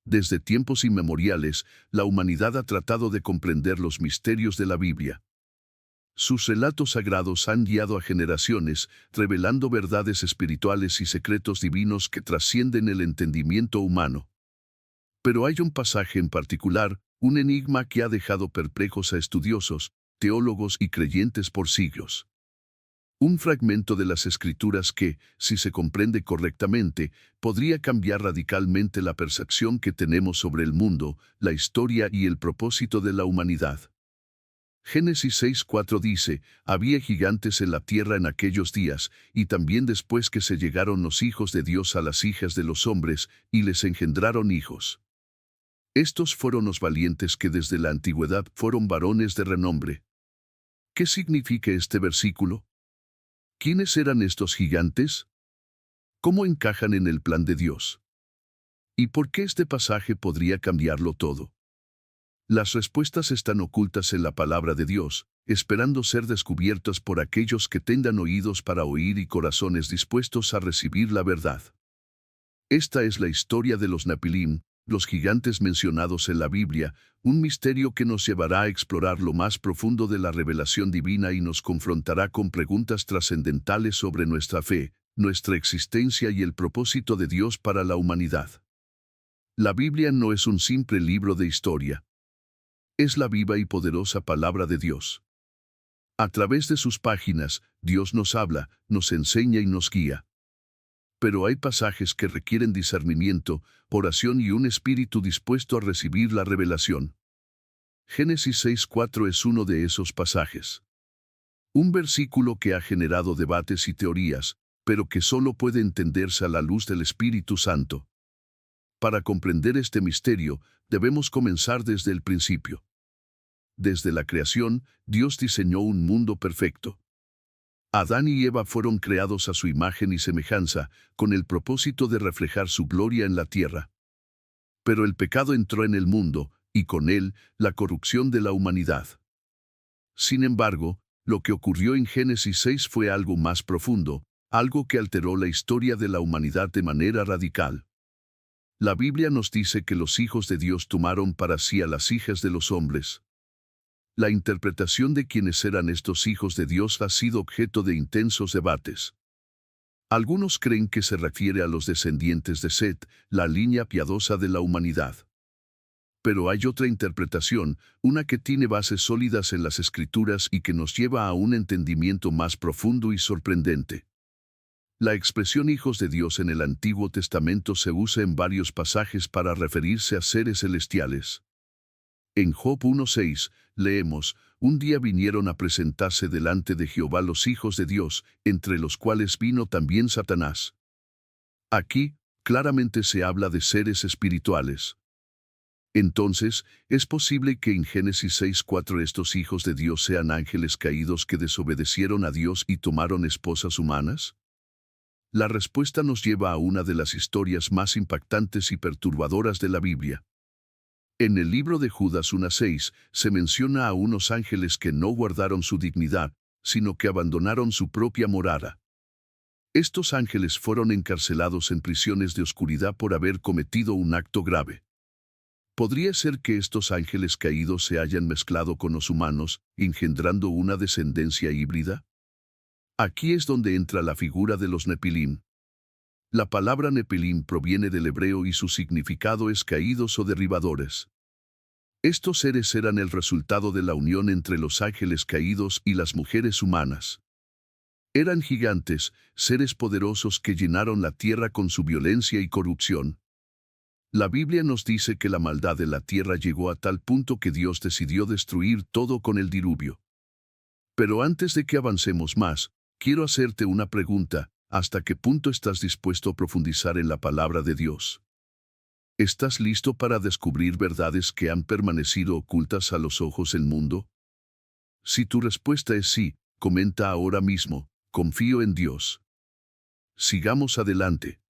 Desde tiempos inmemoriales, la humanidad ha tratado de comprender los misterios de la Biblia. Sus relatos sagrados han guiado a generaciones, revelando verdades espirituales y secretos divinos que trascienden el entendimiento humano. Pero hay un pasaje en particular, un enigma que ha dejado perplejos a estudiosos, teólogos y creyentes por siglos. Un fragmento de las Escrituras que, si se comprende correctamente, podría cambiar radicalmente la percepción que tenemos sobre el mundo, la historia y el propósito de la humanidad. Génesis 6:4 dice, había gigantes en la tierra en aquellos días, y también después que se llegaron los hijos de Dios a las hijas de los hombres, y les engendraron hijos. Estos fueron los valientes que desde la antigüedad fueron varones de renombre. ¿Qué significa este versículo? ¿Quiénes eran estos gigantes? ¿Cómo encajan en el plan de Dios? ¿Y por qué este pasaje podría cambiarlo todo? Las respuestas están ocultas en la palabra de Dios, esperando ser descubiertas por aquellos que tengan oídos para oír y corazones dispuestos a recibir la verdad. Esta es la historia de los Nepilim, los gigantes mencionados en la Biblia, un misterio que nos llevará a explorar lo más profundo de la revelación divina y nos confrontará con preguntas trascendentales sobre nuestra fe, nuestra existencia y el propósito de Dios para la humanidad. La Biblia no es un simple libro de historia. Es la viva y poderosa palabra de Dios. A través de sus páginas, Dios nos habla, nos enseña y nos guía. Pero hay pasajes que requieren discernimiento, oración y un espíritu dispuesto a recibir la revelación. Génesis 6:4 es uno de esos pasajes. Un versículo que ha generado debates y teorías, pero que solo puede entenderse a la luz del Espíritu Santo. Para comprender este misterio, debemos comenzar desde el principio. Desde la creación, Dios diseñó un mundo perfecto. Adán y Eva fueron creados a su imagen y semejanza, con el propósito de reflejar su gloria en la tierra. Pero el pecado entró en el mundo, y con él, la corrupción de la humanidad. Sin embargo, lo que ocurrió en Génesis 6 fue algo más profundo, algo que alteró la historia de la humanidad de manera radical. La Biblia nos dice que los hijos de Dios tomaron para sí a las hijas de los hombres. La interpretación de quiénes eran estos hijos de Dios ha sido objeto de intensos debates. Algunos creen que se refiere a los descendientes de Set, la línea piadosa de la humanidad. Pero hay otra interpretación, una que tiene bases sólidas en las Escrituras y que nos lleva a un entendimiento más profundo y sorprendente. La expresión hijos de Dios en el Antiguo Testamento se usa en varios pasajes para referirse a seres celestiales. En Job 1:6, leemos, un día vinieron a presentarse delante de Jehová los hijos de Dios, entre los cuales vino también Satanás. Aquí, claramente se habla de seres espirituales. Entonces, ¿es posible que en Génesis 6:4 estos hijos de Dios sean ángeles caídos que desobedecieron a Dios y tomaron esposas humanas? La respuesta nos lleva a una de las historias más impactantes y perturbadoras de la Biblia. En el libro de Judas 1:6 se menciona a unos ángeles que no guardaron su dignidad, sino que abandonaron su propia morada. Estos ángeles fueron encarcelados en prisiones de oscuridad por haber cometido un acto grave. ¿Podría ser que estos ángeles caídos se hayan mezclado con los humanos, engendrando una descendencia híbrida? Aquí es donde entra la figura de los Nepilim. La palabra Nepilim proviene del hebreo y su significado es caídos o derribadores. Estos seres eran el resultado de la unión entre los ángeles caídos y las mujeres humanas. Eran gigantes, seres poderosos que llenaron la tierra con su violencia y corrupción. La Biblia nos dice que la maldad de la tierra llegó a tal punto que Dios decidió destruir todo con el diluvio. Pero antes de que avancemos más, quiero hacerte una pregunta. ¿Hasta qué punto estás dispuesto a profundizar en la palabra de Dios? ¿Estás listo para descubrir verdades que han permanecido ocultas a los ojos del mundo? Si tu respuesta es sí, comenta ahora mismo, confío en Dios. Sigamos adelante.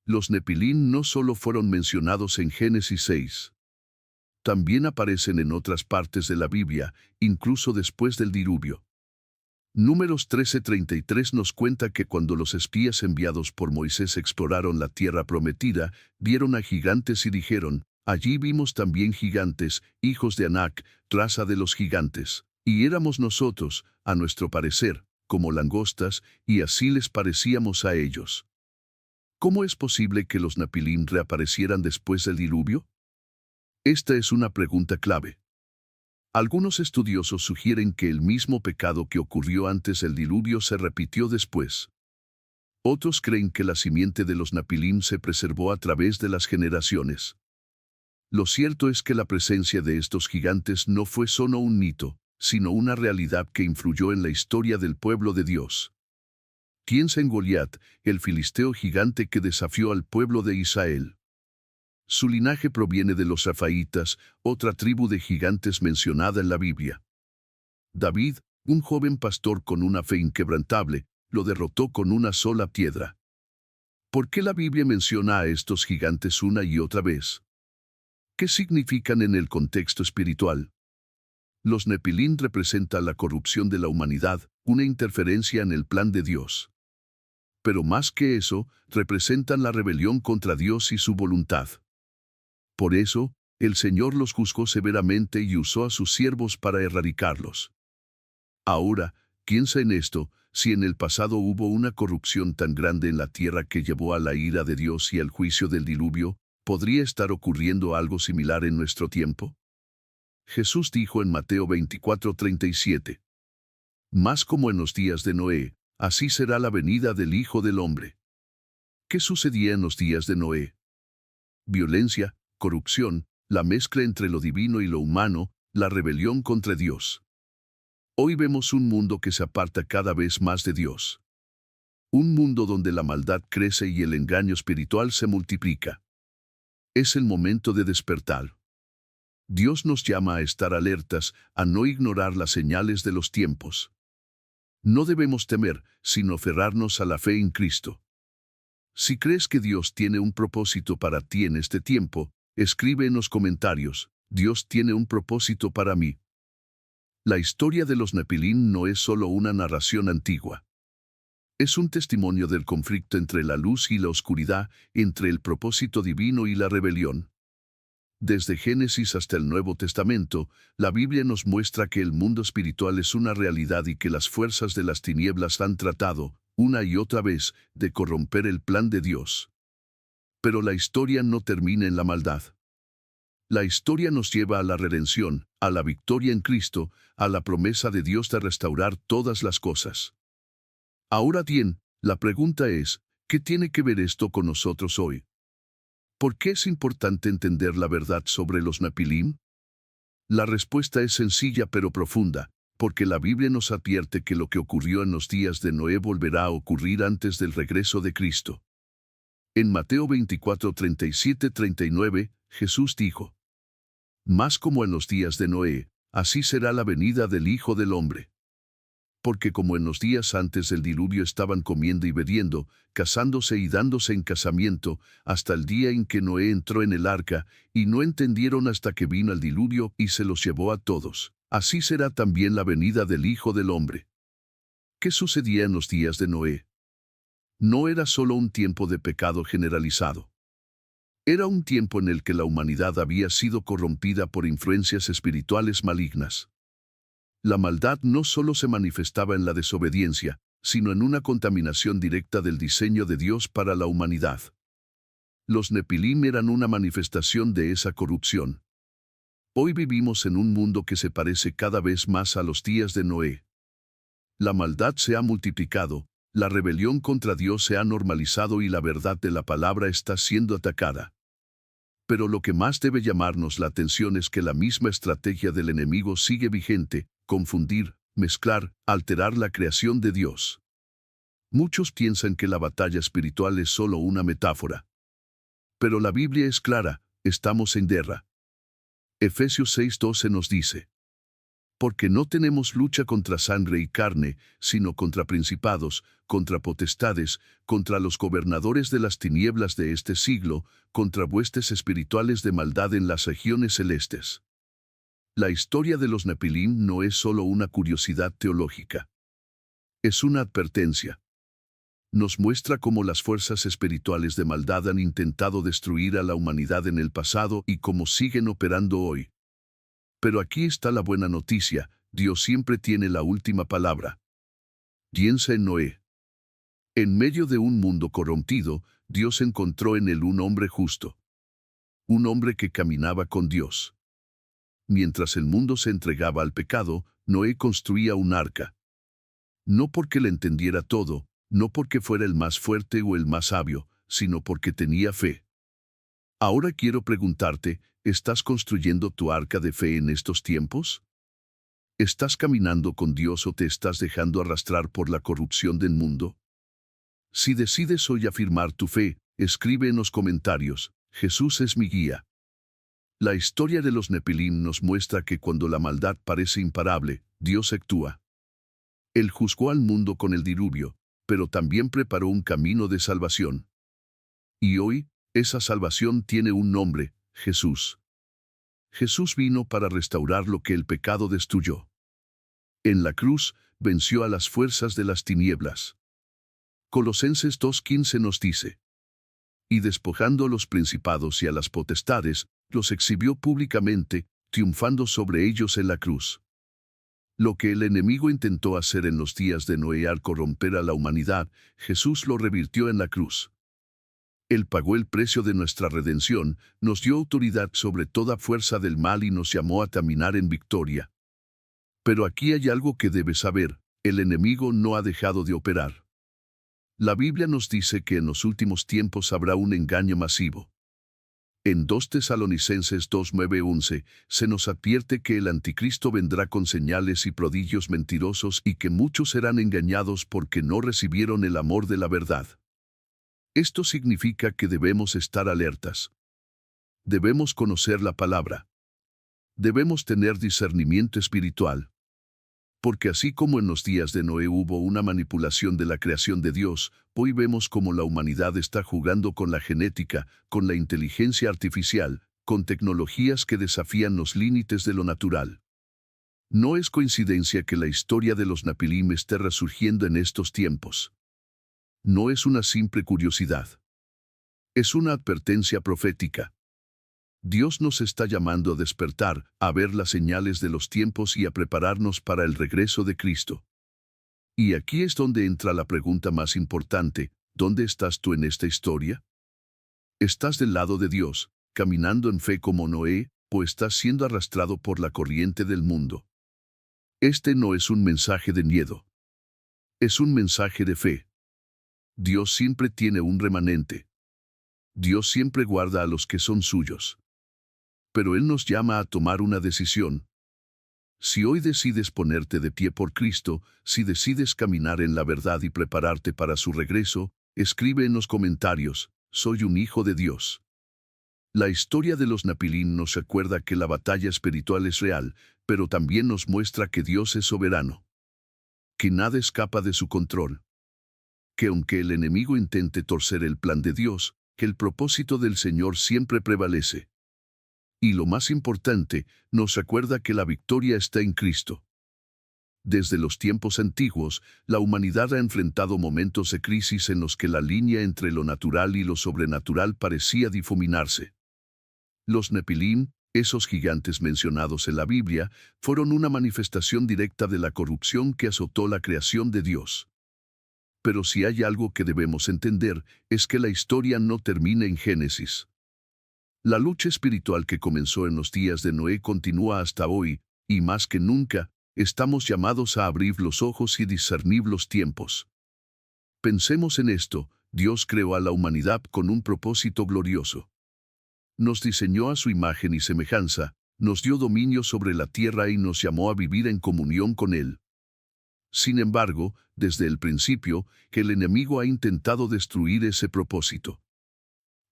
Los Nepilim no solo fueron mencionados en Génesis 6. También aparecen en otras partes de la Biblia, incluso después del diluvio. Números 13:33 nos cuenta que cuando los espías enviados por Moisés exploraron la tierra prometida, vieron a gigantes y dijeron, allí vimos también gigantes, hijos de Anac, raza de los gigantes. Y éramos nosotros, a nuestro parecer, como langostas, y así les parecíamos a ellos. ¿Cómo es posible que los Nepilim reaparecieran después del diluvio? Esta es una pregunta clave. Algunos estudiosos sugieren que el mismo pecado que ocurrió antes del diluvio se repitió después. Otros creen que la simiente de los Nepilim se preservó a través de las generaciones. Lo cierto es que la presencia de estos gigantes no fue solo un mito, sino una realidad que influyó en la historia del pueblo de Dios. Piensa en Goliat, el filisteo gigante que desafió al pueblo de Israel. Su linaje proviene de los Refaítas, otra tribu de gigantes mencionada en la Biblia. David, un joven pastor con una fe inquebrantable, lo derrotó con una sola piedra. ¿Por qué la Biblia menciona a estos gigantes una y otra vez? ¿Qué significan en el contexto espiritual? Los Nepilim representan la corrupción de la humanidad, una interferencia en el plan de Dios. Pero más que eso, representan la rebelión contra Dios y su voluntad. Por eso, el Señor los juzgó severamente y usó a sus siervos para erradicarlos. Ahora, piensa en esto, si en el pasado hubo una corrupción tan grande en la tierra que llevó a la ira de Dios y al juicio del diluvio, ¿podría estar ocurriendo algo similar en nuestro tiempo? Jesús dijo en Mateo 24:37. Más como en los días de Noé, así será la venida del Hijo del Hombre. ¿Qué sucedía en los días de Noé? Violencia, corrupción, la mezcla entre lo divino y lo humano, la rebelión contra Dios. Hoy vemos un mundo que se aparta cada vez más de Dios. Un mundo donde la maldad crece y el engaño espiritual se multiplica. Es el momento de despertar. Dios nos llama a estar alertas, a no ignorar las señales de los tiempos. No debemos temer, sino aferrarnos a la fe en Cristo. Si crees que Dios tiene un propósito para ti en este tiempo, escribe en los comentarios, Dios tiene un propósito para mí. La historia de los Nepilim no es solo una narración antigua. Es un testimonio del conflicto entre la luz y la oscuridad, entre el propósito divino y la rebelión. Desde Génesis hasta el Nuevo Testamento, la Biblia nos muestra que el mundo espiritual es una realidad y que las fuerzas de las tinieblas han tratado, una y otra vez, de corromper el plan de Dios. Pero la historia no termina en la maldad. La historia nos lleva a la redención, a la victoria en Cristo, a la promesa de Dios de restaurar todas las cosas. Ahora bien, la pregunta es, ¿qué tiene que ver esto con nosotros hoy? ¿Por qué es importante entender la verdad sobre los Nepilim? La respuesta es sencilla pero profunda, porque la Biblia nos advierte que lo que ocurrió en los días de Noé volverá a ocurrir antes del regreso de Cristo. En Mateo 24:37-39, Jesús dijo, «Más como en los días de Noé, así será la venida del Hijo del Hombre. Porque como en los días antes del diluvio estaban comiendo y bebiendo, casándose y dándose en casamiento, hasta el día en que Noé entró en el arca, y no entendieron hasta que vino el diluvio y se los llevó a todos. Así será también la venida del Hijo del Hombre». ¿Qué sucedía en los días de Noé? No era solo un tiempo de pecado generalizado. Era un tiempo en el que la humanidad había sido corrompida por influencias espirituales malignas. La maldad no solo se manifestaba en la desobediencia, sino en una contaminación directa del diseño de Dios para la humanidad. Los Nepilim eran una manifestación de esa corrupción. Hoy vivimos en un mundo que se parece cada vez más a los días de Noé. La maldad se ha multiplicado, la rebelión contra Dios se ha normalizado y la verdad de la palabra está siendo atacada. Pero lo que más debe llamarnos la atención es que la misma estrategia del enemigo sigue vigente: confundir, mezclar, alterar la creación de Dios. Muchos piensan que la batalla espiritual es solo una metáfora. Pero la Biblia es clara, estamos en guerra. Efesios 6:12 nos dice, «Porque no tenemos lucha contra sangre y carne, sino contra principados, contra potestades, contra los gobernadores de las tinieblas de este siglo, contra huestes espirituales de maldad en las regiones celestes». La historia de los Nepilim no es solo una curiosidad teológica. Es una advertencia. Nos muestra cómo las fuerzas espirituales de maldad han intentado destruir a la humanidad en el pasado y cómo siguen operando hoy. Pero aquí está la buena noticia: Dios siempre tiene la última palabra. Piensa en Noé. En medio de un mundo corrompido, Dios encontró en él un hombre justo. Un hombre que caminaba con Dios. Mientras el mundo se entregaba al pecado, Noé construía un arca. No porque le entendiera todo, no porque fuera el más fuerte o el más sabio, sino porque tenía fe. Ahora quiero preguntarte, ¿estás construyendo tu arca de fe en estos tiempos? ¿Estás caminando con Dios o te estás dejando arrastrar por la corrupción del mundo? Si decides hoy afirmar tu fe, escribe en los comentarios: Jesús es mi guía. La historia de los Nepilim nos muestra que cuando la maldad parece imparable, Dios actúa. Él juzgó al mundo con el diluvio, pero también preparó un camino de salvación. Y hoy, esa salvación tiene un nombre: Jesús. Jesús vino para restaurar lo que el pecado destruyó. En la cruz, venció a las fuerzas de las tinieblas. Colosenses 2:15 nos dice: y despojando a los principados y a las potestades, los exhibió públicamente, triunfando sobre ellos en la cruz. Lo que el enemigo intentó hacer en los días de Noé al corromper a la humanidad, Jesús lo revirtió en la cruz. Él pagó el precio de nuestra redención, nos dio autoridad sobre toda fuerza del mal y nos llamó a caminar en victoria. Pero aquí hay algo que debes saber: el enemigo no ha dejado de operar. La Biblia nos dice que en los últimos tiempos habrá un engaño masivo. En 2 Tesalonicenses 2:9-11 se nos advierte que el anticristo vendrá con señales y prodigios mentirosos y que muchos serán engañados porque no recibieron el amor de la verdad. Esto significa que debemos estar alertas. Debemos conocer la palabra. Debemos tener discernimiento espiritual. Porque así como en los días de Noé hubo una manipulación de la creación de Dios, hoy vemos cómo la humanidad está jugando con la genética, con la inteligencia artificial, con tecnologías que desafían los límites de lo natural. No es coincidencia que la historia de los Nepilim esté resurgiendo en estos tiempos. No es una simple curiosidad. Es una advertencia profética. Dios nos está llamando a despertar, a ver las señales de los tiempos y a prepararnos para el regreso de Cristo. Y aquí es donde entra la pregunta más importante: ¿dónde estás tú en esta historia? ¿Estás del lado de Dios, caminando en fe como Noé, o estás siendo arrastrado por la corriente del mundo? Este no es un mensaje de miedo. Es un mensaje de fe. Dios siempre tiene un remanente. Dios siempre guarda a los que son suyos. Pero Él nos llama a tomar una decisión. Si hoy decides ponerte de pie por Cristo, si decides caminar en la verdad y prepararte para su regreso, escribe en los comentarios: soy un hijo de Dios. La historia de los Nepilim nos recuerda que la batalla espiritual es real, pero también nos muestra que Dios es soberano. Que nada escapa de su control. Que aunque el enemigo intente torcer el plan de Dios, que el propósito del Señor siempre prevalece. Y lo más importante, nos recuerda que la victoria está en Cristo. Desde los tiempos antiguos, la humanidad ha enfrentado momentos de crisis en los que la línea entre lo natural y lo sobrenatural parecía difuminarse. Los Nepilim, esos gigantes mencionados en la Biblia, fueron una manifestación directa de la corrupción que azotó la creación de Dios. Pero si hay algo que debemos entender, es que la historia no termina en Génesis. La lucha espiritual que comenzó en los días de Noé continúa hasta hoy, y más que nunca, estamos llamados a abrir los ojos y discernir los tiempos. Pensemos en esto: Dios creó a la humanidad con un propósito glorioso. Nos diseñó a su imagen y semejanza, nos dio dominio sobre la tierra y nos llamó a vivir en comunión con Él. Sin embargo, desde el principio, el enemigo ha intentado destruir ese propósito.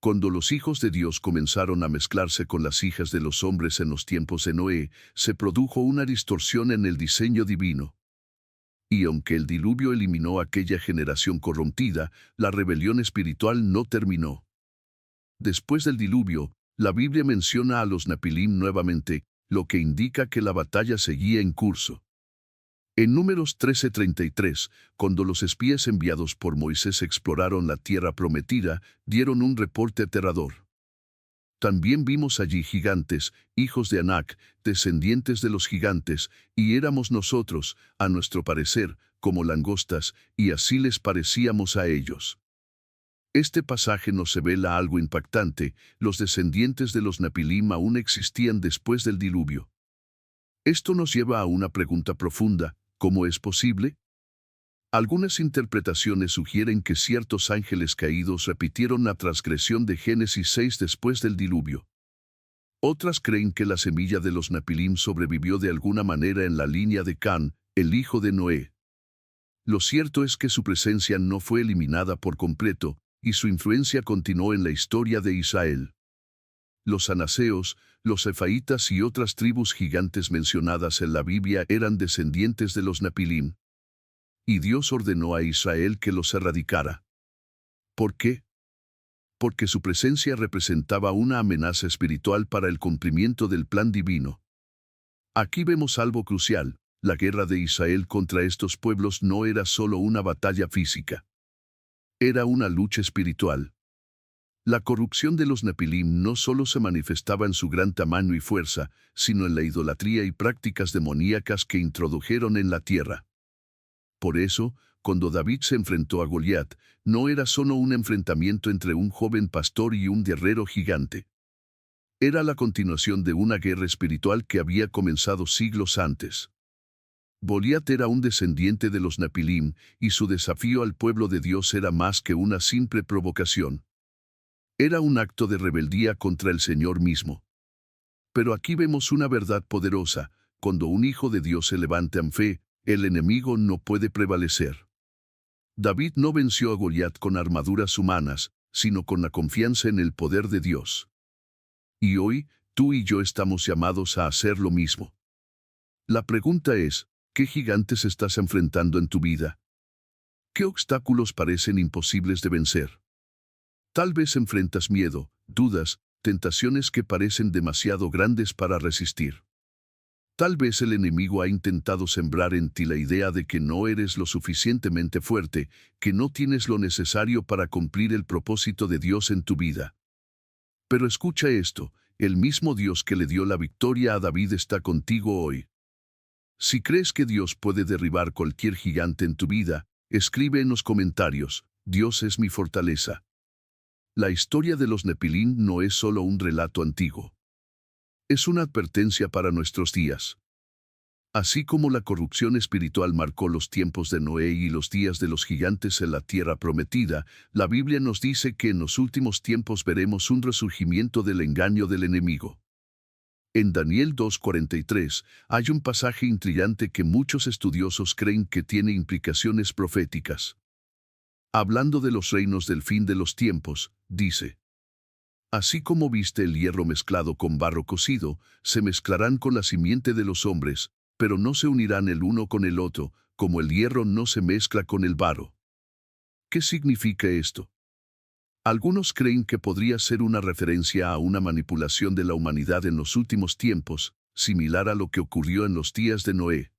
Cuando los hijos de Dios comenzaron a mezclarse con las hijas de los hombres en los tiempos de Noé, se produjo una distorsión en el diseño divino. Y aunque el diluvio eliminó aquella generación corrompida, la rebelión espiritual no terminó. Después del diluvio, la Biblia menciona a los Nepilim nuevamente, lo que indica que la batalla seguía en curso. En Números 13:33, cuando los espías enviados por Moisés exploraron la tierra prometida, dieron un reporte aterrador. También vimos allí gigantes, hijos de Anac, descendientes de los gigantes, y éramos nosotros, a nuestro parecer, como langostas, y así les parecíamos a ellos. Este pasaje nos revela algo impactante: los descendientes de los Nepilim aún existían después del diluvio. Esto nos lleva a una pregunta profunda: ¿cómo es posible? Algunas interpretaciones sugieren que ciertos ángeles caídos repitieron la transgresión de Génesis 6 después del diluvio. Otras creen que la semilla de los Nepilim sobrevivió de alguna manera en la línea de Can, el hijo de Noé. Lo cierto es que su presencia no fue eliminada por completo, y su influencia continuó en la historia de Israel. Los anaseos, los efaitas y otras tribus gigantes mencionadas en la Biblia eran descendientes de los Nepilim. Y Dios ordenó a Israel que los erradicara. ¿Por qué? Porque su presencia representaba una amenaza espiritual para el cumplimiento del plan divino. Aquí vemos algo crucial: la guerra de Israel contra estos pueblos no era solo una batalla física. Era una lucha espiritual. La corrupción de los Nepilim no solo se manifestaba en su gran tamaño y fuerza, sino en la idolatría y prácticas demoníacas que introdujeron en la tierra. Por eso, cuando David se enfrentó a Goliat, no era solo un enfrentamiento entre un joven pastor y un guerrero gigante. Era la continuación de una guerra espiritual que había comenzado siglos antes. Goliat era un descendiente de los Nepilim, y su desafío al pueblo de Dios era más que una simple provocación. Era un acto de rebeldía contra el Señor mismo. Pero aquí vemos una verdad poderosa: cuando un hijo de Dios se levanta en fe, el enemigo no puede prevalecer. David no venció a Goliat con armaduras humanas, sino con la confianza en el poder de Dios. Y hoy, tú y yo estamos llamados a hacer lo mismo. La pregunta es: ¿qué gigantes estás enfrentando en tu vida? ¿Qué obstáculos parecen imposibles de vencer? Tal vez enfrentas miedo, dudas, tentaciones que parecen demasiado grandes para resistir. Tal vez el enemigo ha intentado sembrar en ti la idea de que no eres lo suficientemente fuerte, que no tienes lo necesario para cumplir el propósito de Dios en tu vida. Pero escucha esto: el mismo Dios que le dio la victoria a David está contigo hoy. Si crees que Dios puede derribar cualquier gigante en tu vida, escribe en los comentarios: Dios es mi fortaleza. La historia de los Nepilim no es solo un relato antiguo. Es una advertencia para nuestros días. Así como la corrupción espiritual marcó los tiempos de Noé y los días de los gigantes en la tierra prometida, la Biblia nos dice que en los últimos tiempos veremos un resurgimiento del engaño del enemigo. En Daniel 2:43 hay un pasaje intrigante que muchos estudiosos creen que tiene implicaciones proféticas. Hablando de los reinos del fin de los tiempos, dice: Así como viste el hierro mezclado con barro cocido, se mezclarán con la simiente de los hombres, pero no se unirán el uno con el otro, como el hierro no se mezcla con el barro. ¿Qué significa esto? Algunos creen que podría ser una referencia a una manipulación de la humanidad en los últimos tiempos, similar a lo que ocurrió en los días de Noé.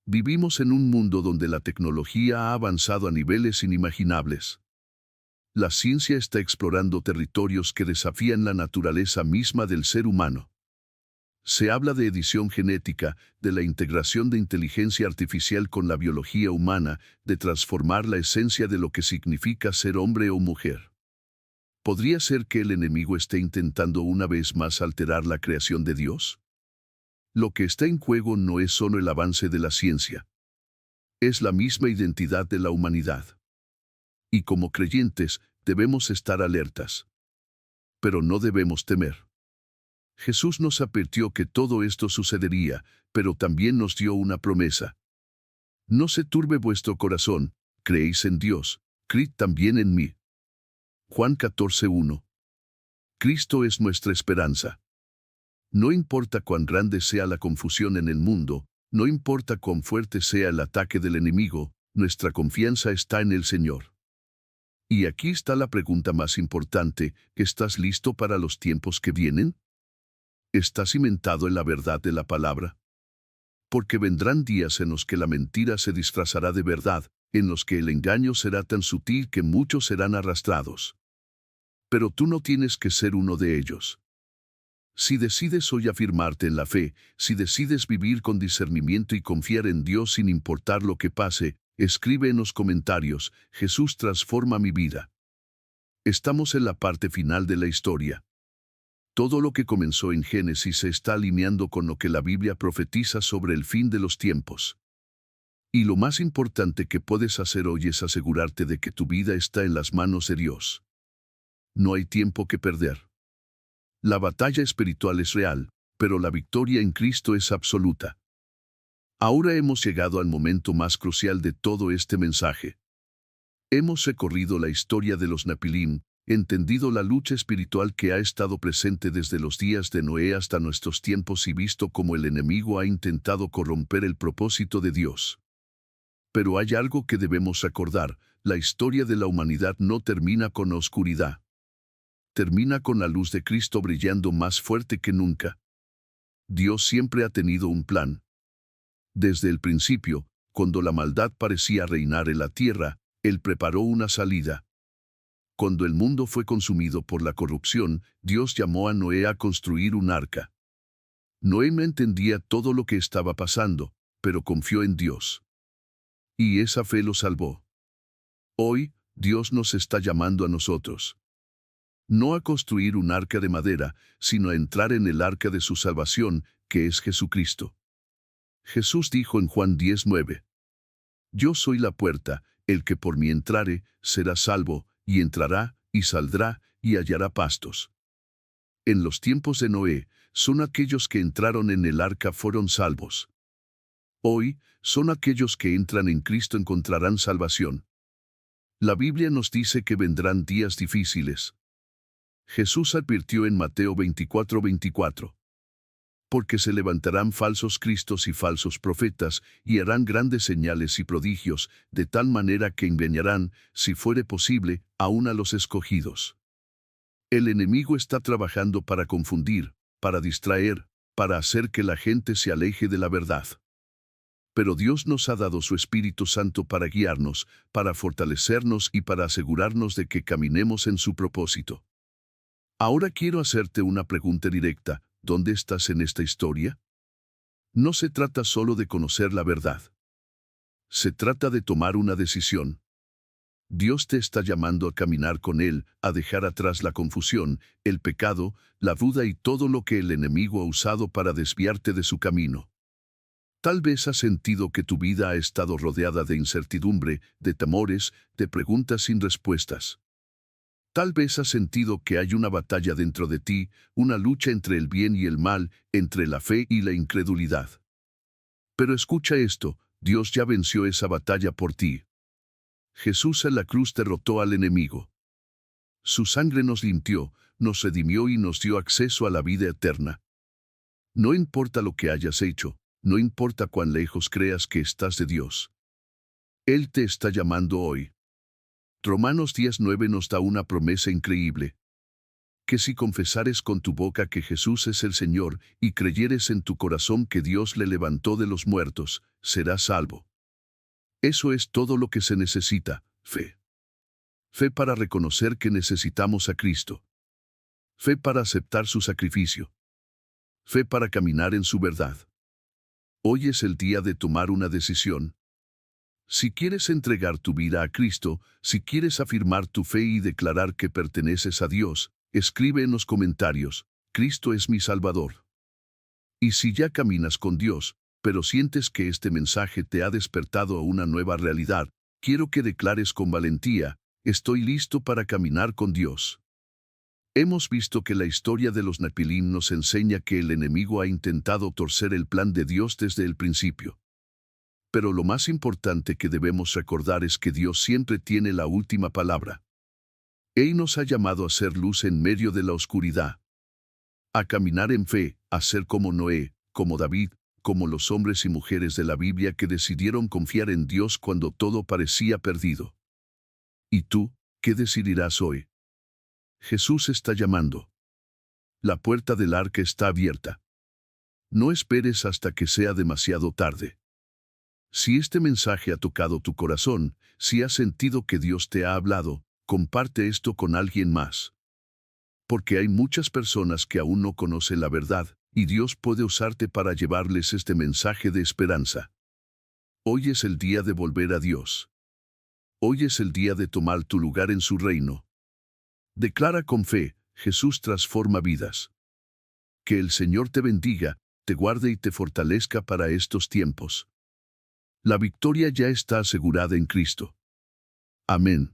Vivimos en un mundo donde la tecnología ha avanzado a niveles inimaginables. La ciencia está explorando territorios que desafían la naturaleza misma del ser humano. Se habla de edición genética, de la integración de inteligencia artificial con la biología humana, de transformar la esencia de lo que significa ser hombre o mujer. ¿Podría ser que el enemigo esté intentando una vez más alterar la creación de Dios? Lo que está en juego no es solo el avance de la ciencia. Es la misma identidad de la humanidad. Y como creyentes, debemos estar alertas. Pero no debemos temer. Jesús nos advirtió que todo esto sucedería, pero también nos dio una promesa. No se turbe vuestro corazón, creéis en Dios, creed también en mí. Juan 14:1. Cristo es nuestra esperanza. No importa cuán grande sea la confusión en el mundo, no importa cuán fuerte sea el ataque del enemigo, nuestra confianza está en el Señor. Y aquí está la pregunta más importante: ¿estás listo para los tiempos que vienen? ¿Estás cimentado en la verdad de la palabra? Porque vendrán días en los que la mentira se disfrazará de verdad, en los que el engaño será tan sutil que muchos serán arrastrados. Pero tú no tienes que ser uno de ellos. Si decides hoy afirmarte en la fe, si decides vivir con discernimiento y confiar en Dios sin importar lo que pase, escribe en los comentarios: Jesús transforma mi vida. Estamos en la parte final de la historia. Todo lo que comenzó en Génesis se está alineando con lo que la Biblia profetiza sobre el fin de los tiempos. Y lo más importante que puedes hacer hoy es asegurarte de que tu vida está en las manos de Dios. No hay tiempo que perder. La batalla espiritual es real, pero la victoria en Cristo es absoluta. Ahora hemos llegado al momento más crucial de todo este mensaje. Hemos recorrido la historia de los Nefilim, entendido la lucha espiritual que ha estado presente desde los días de Noé hasta nuestros tiempos y visto cómo el enemigo ha intentado corromper el propósito de Dios. Pero hay algo que debemos recordar: la historia de la humanidad no termina con la oscuridad. Termina con la luz de Cristo brillando más fuerte que nunca. Dios siempre ha tenido un plan. Desde el principio, cuando la maldad parecía reinar en la tierra, Él preparó una salida. Cuando el mundo fue consumido por la corrupción, Dios llamó a Noé a construir un arca. Noé no entendía todo lo que estaba pasando, pero confió en Dios. Y esa fe lo salvó. Hoy, Dios nos está llamando a nosotros. No a construir un arca de madera, sino a entrar en el arca de su salvación, que es Jesucristo. Jesús dijo en Juan 10:9: Yo soy la puerta, el que por mí entrare, será salvo, y entrará, y saldrá, y hallará pastos. En los tiempos de Noé, son aquellos que entraron en el arca fueron salvos. Hoy, son aquellos que entran en Cristo encontrarán salvación. La Biblia nos dice que vendrán días difíciles. Jesús advirtió en Mateo 24:24. Porque se levantarán falsos cristos y falsos profetas, y harán grandes señales y prodigios, de tal manera que engañarán, si fuere posible, aun a los escogidos. El enemigo está trabajando para confundir, para distraer, para hacer que la gente se aleje de la verdad. Pero Dios nos ha dado su Espíritu Santo para guiarnos, para fortalecernos y para asegurarnos de que caminemos en su propósito. Ahora quiero hacerte una pregunta directa: ¿dónde estás en esta historia? No se trata solo de conocer la verdad. Se trata de tomar una decisión. Dios te está llamando a caminar con Él, a dejar atrás la confusión, el pecado, la duda y todo lo que el enemigo ha usado para desviarte de su camino. Tal vez has sentido que tu vida ha estado rodeada de incertidumbre, de temores, de preguntas sin respuestas. Tal vez has sentido que hay una batalla dentro de ti, una lucha entre el bien y el mal, entre la fe y la incredulidad. Pero escucha esto: Dios ya venció esa batalla por ti. Jesús en la cruz derrotó al enemigo. Su sangre nos limpió, nos redimió y nos dio acceso a la vida eterna. No importa lo que hayas hecho, no importa cuán lejos creas que estás de Dios. Él te está llamando hoy. Romanos 10:9 nos da una promesa increíble: que si confesares con tu boca que Jesús es el Señor, y creyeres en tu corazón que Dios le levantó de los muertos, serás salvo. Eso es todo lo que se necesita: fe. Fe para reconocer que necesitamos a Cristo. Fe para aceptar su sacrificio. Fe para caminar en su verdad. Hoy es el día de tomar una decisión. Si quieres entregar tu vida a Cristo, si quieres afirmar tu fe y declarar que perteneces a Dios, escribe en los comentarios: Cristo es mi Salvador. Y si ya caminas con Dios, pero sientes que este mensaje te ha despertado a una nueva realidad, quiero que declares con valentía: estoy listo para caminar con Dios. Hemos visto que la historia de los Nefilim nos enseña que el enemigo ha intentado torcer el plan de Dios desde el principio. Pero lo más importante que debemos recordar es que Dios siempre tiene la última palabra. Él nos ha llamado a ser luz en medio de la oscuridad. A caminar en fe, a ser como Noé, como David, como los hombres y mujeres de la Biblia que decidieron confiar en Dios cuando todo parecía perdido. ¿Y tú, qué decidirás hoy? Jesús está llamando. La puerta del arca está abierta. No esperes hasta que sea demasiado tarde. Si este mensaje ha tocado tu corazón, si has sentido que Dios te ha hablado, comparte esto con alguien más. Porque hay muchas personas que aún no conocen la verdad, y Dios puede usarte para llevarles este mensaje de esperanza. Hoy es el día de volver a Dios. Hoy es el día de tomar tu lugar en su reino. Declara con fe, Jesús transforma vidas. Que el Señor te bendiga, te guarde y te fortalezca para estos tiempos. La victoria ya está asegurada en Cristo. Amén.